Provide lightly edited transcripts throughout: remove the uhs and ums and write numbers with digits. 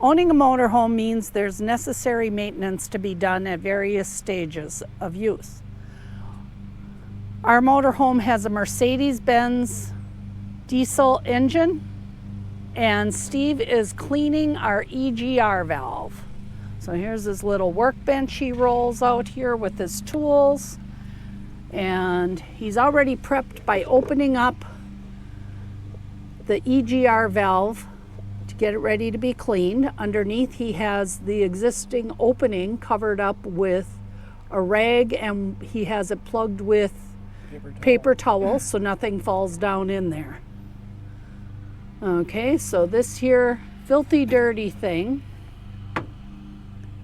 Owning a motorhome means there's necessary maintenance to be done at various stages of use. Our motorhome has a Mercedes Benz diesel engine, and Steve is cleaning our EGR valve. So here's his little workbench he rolls out here with his tools, and he's already prepped by opening up the EGR valve to get it ready to be cleaned. Underneath he has the existing opening covered up with a rag, and he has it plugged with paper towels so nothing falls down in there. Okay, so this here filthy dirty thing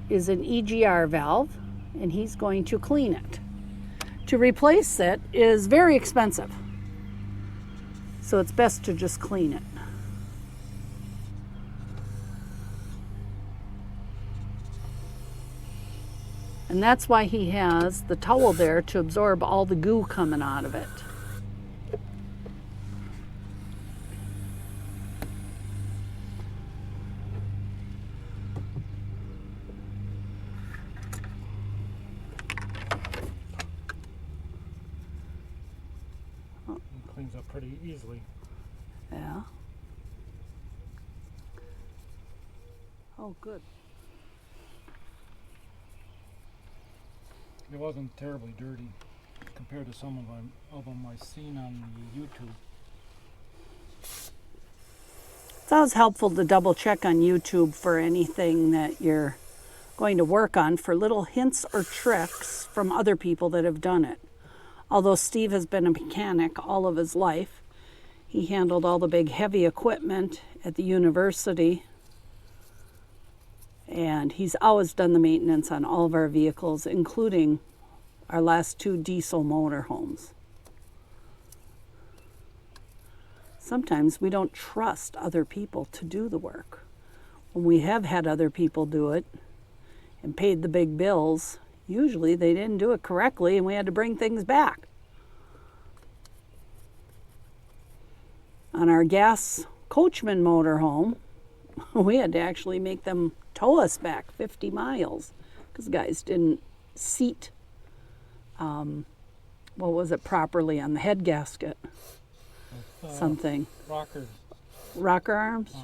is an EGR valve, and he's going to clean it. To replace it is very expensive, so it's best to just clean it. And that's why he has the towel there, to absorb all the goo coming out of it. It cleans up pretty easily. Yeah. Oh, good. It wasn't terribly dirty compared to some of them I've seen on the YouTube. It's always helpful to double check on YouTube for anything that you're going to work on, for little hints or tricks from other people that have done it. Although Steve has been a mechanic all of his life, he handled all the big heavy equipment at the university, and he's always done the maintenance on all of our vehicles, including our last 2 diesel motorhomes. Sometimes we don't trust other people to do the work. When we have had other people do it and paid the big bills, usually they didn't do it correctly and we had to bring things back. On our gas Coachman motorhome, we had to actually make them tow us back 50 miles because guys didn't seat what was it properly on the head gasket. Something. Rocker arms?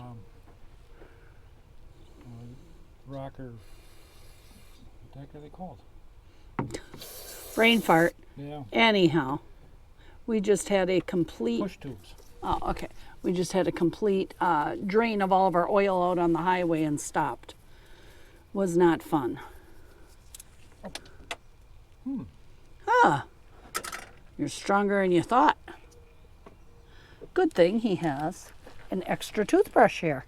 Rocker. What the heck are they called? Brain fart. Yeah. Anyhow, we just had a complete... Push tubes. Oh, okay. We just had a complete drain of all of our oil out on the highway and stopped. Was not fun. Ah, you're stronger than you thought. Good thing he has an extra toothbrush here.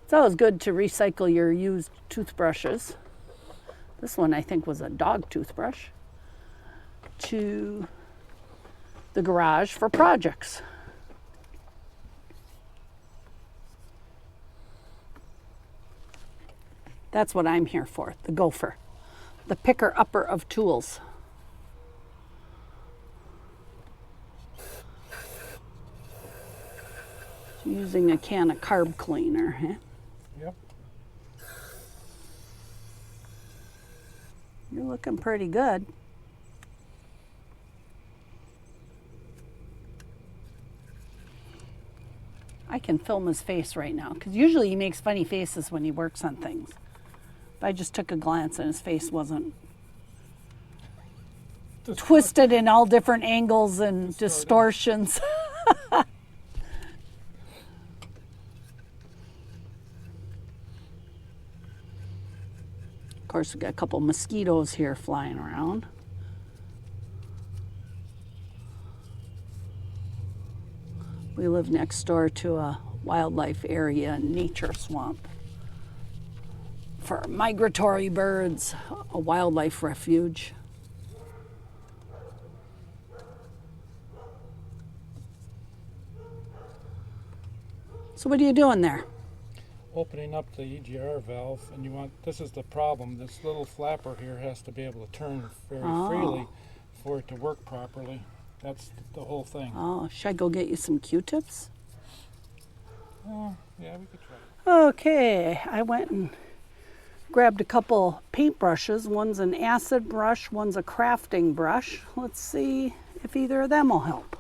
It's always good to recycle your used toothbrushes. This one I think was a dog toothbrush. To the garage for projects. That's what I'm here for, the gopher, the picker-upper of tools. Using a can of carb cleaner, huh? Yep. You're looking pretty good. I can film his face right now, because usually he makes funny faces when he works on things. But I just took a glance and his face wasn't twisted in all different angles and distortions. Of course, we got a couple mosquitoes here flying around. We live next door to a wildlife area and nature swamp for migratory birds, a wildlife refuge. So what are you doing there? opening up the EGR valve, and you want, this is the problem, this little flapper here has to be able to turn very freely for it to work properly. That's the whole thing. Oh, should I go get you some Q-tips? Yeah, we could try. Okay, I went and grabbed a couple paintbrushes. One's an acid brush, one's a crafting brush. Let's see if either of them will help.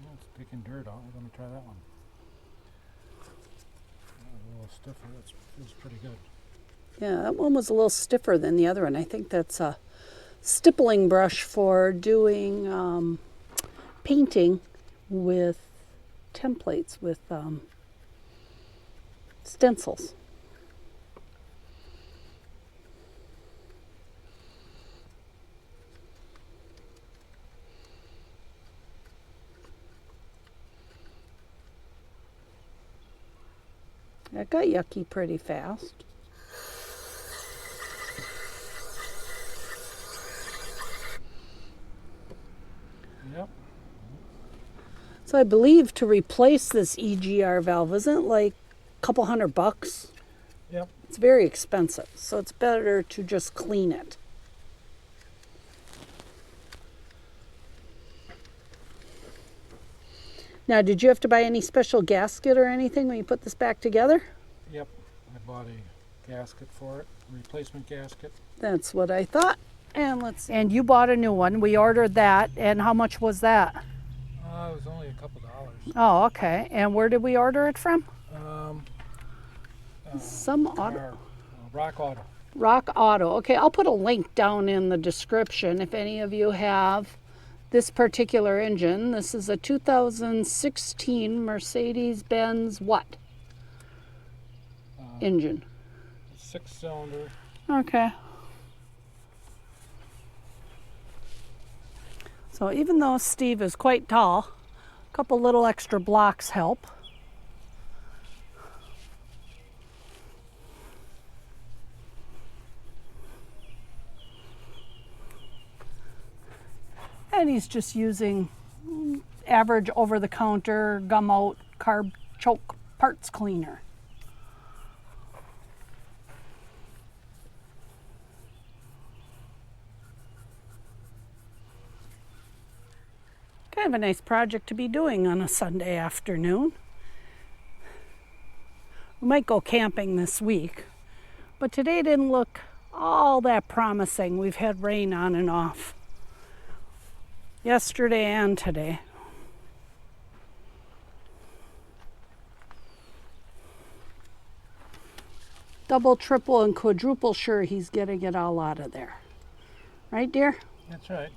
Yeah, it's picking dirt out. Let me try that one. A little stiffer. That feels pretty good. Yeah, that one was a little stiffer than the other one. I think that's a stippling brush for doing painting with templates, with stencils. That got yucky pretty fast. Yep. So I believe to replace this EGR valve isn't like a couple $100. Yep. It's very expensive, so it's better to just clean it. Now, did you have to buy any special gasket or anything when you put this back together? Yep. I bought a gasket for it, a replacement gasket. That's what I thought. And you bought a new one. We ordered that. And how much was that? It was only a couple dollars. Oh, okay. And where did we order it from? Some auto. Rock Auto. Rock Auto. Okay, I'll put a link down in the description if any of you have this particular engine. This is a 2016 Mercedes Benz what? Engine. 6-cylinder. Okay. So even though Steve is quite tall, a couple little extra blocks help. And he's just using average over-the-counter gum out carb choke parts cleaner. Kind of a nice project to be doing on a Sunday afternoon. We might go camping this week, but today didn't look all that promising. We've had rain on and off yesterday and today. Double, triple, and quadruple sure he's getting it all out of there. Right, dear? That's right.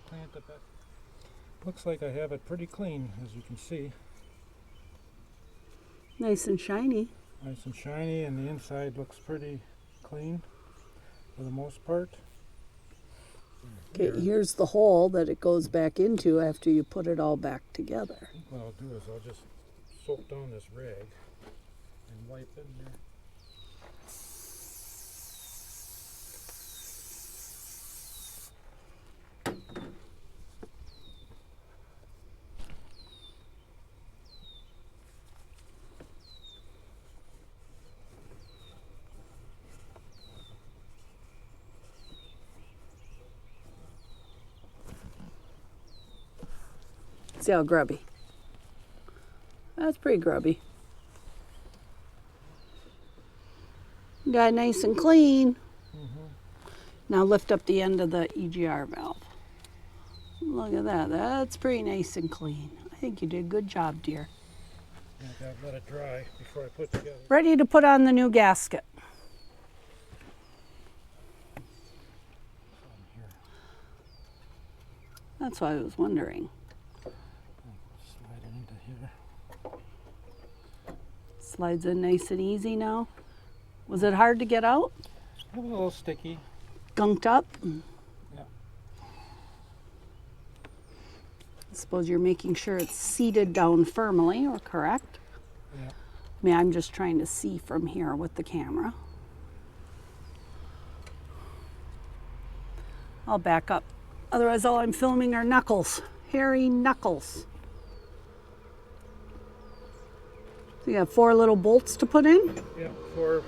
Clean it a bit. Looks like I have it pretty clean, as you can see. Nice and shiny. Nice and shiny, and the inside looks pretty clean for the most part. Okay, here's the hole that it goes back into after you put it all back together. I think what I'll do is I'll just soak down this rag and wipe in there. See how grubby? That's pretty grubby. Got it nice and clean. Now lift up the end of the EGR valve. Look at that. That's pretty nice and clean. I think you did a good job, dear. Yeah, I gotta let it dry before I put it together. Ready to put on the new gasket. That's what I was wondering. Slide it into here. Slides in nice and easy now. Was it hard to get out? A little sticky. Gunked up? Yeah. I suppose you're making sure it's seated down firmly, or correct? Yeah. I mean, I'm just trying to see from here with the camera. I'll back up Otherwise, all I'm filming are knuckles, hairy knuckles. So you have 4 little bolts to put in? Yeah, 4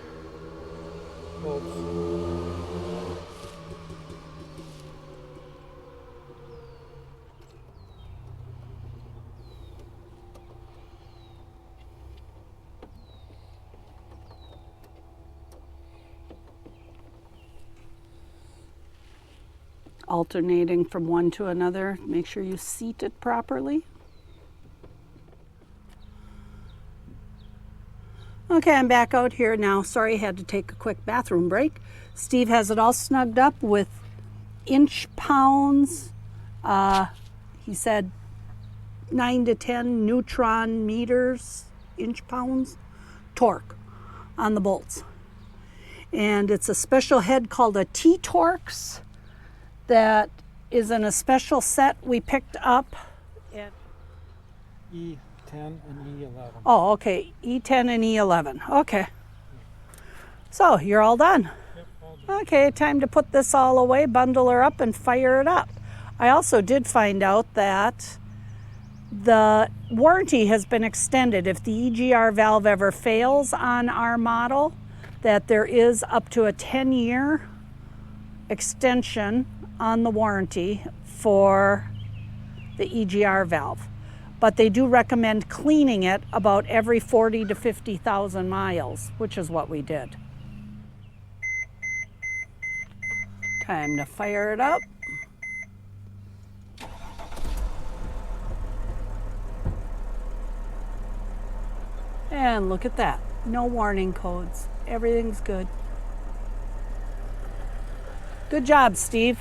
bolts. Alternating from one to another. Make sure you seat it properly. Okay, I'm back out here now. Sorry I had to take a quick bathroom break. Steve has it all snugged up with inch pounds. He said 9 to 10 neutron meters, inch pounds, torque on the bolts. And it's a special head called a T-Torx that is in a special set we picked up at E10 and E11. Oh, okay. E10 and E11. Okay. So you're all done. Yep, all done. Okay, time to put this all away, bundle her up, and fire it up. I also did find out that the warranty has been extended. If the EGR valve ever fails on our model, that there is up to a 10-year extension on the warranty for the EGR valve. But they do recommend cleaning it about every 40 to 50,000 miles, which is what we did. Time to fire it up. And look at that. No warning codes. Everything's good. Good job, Steve.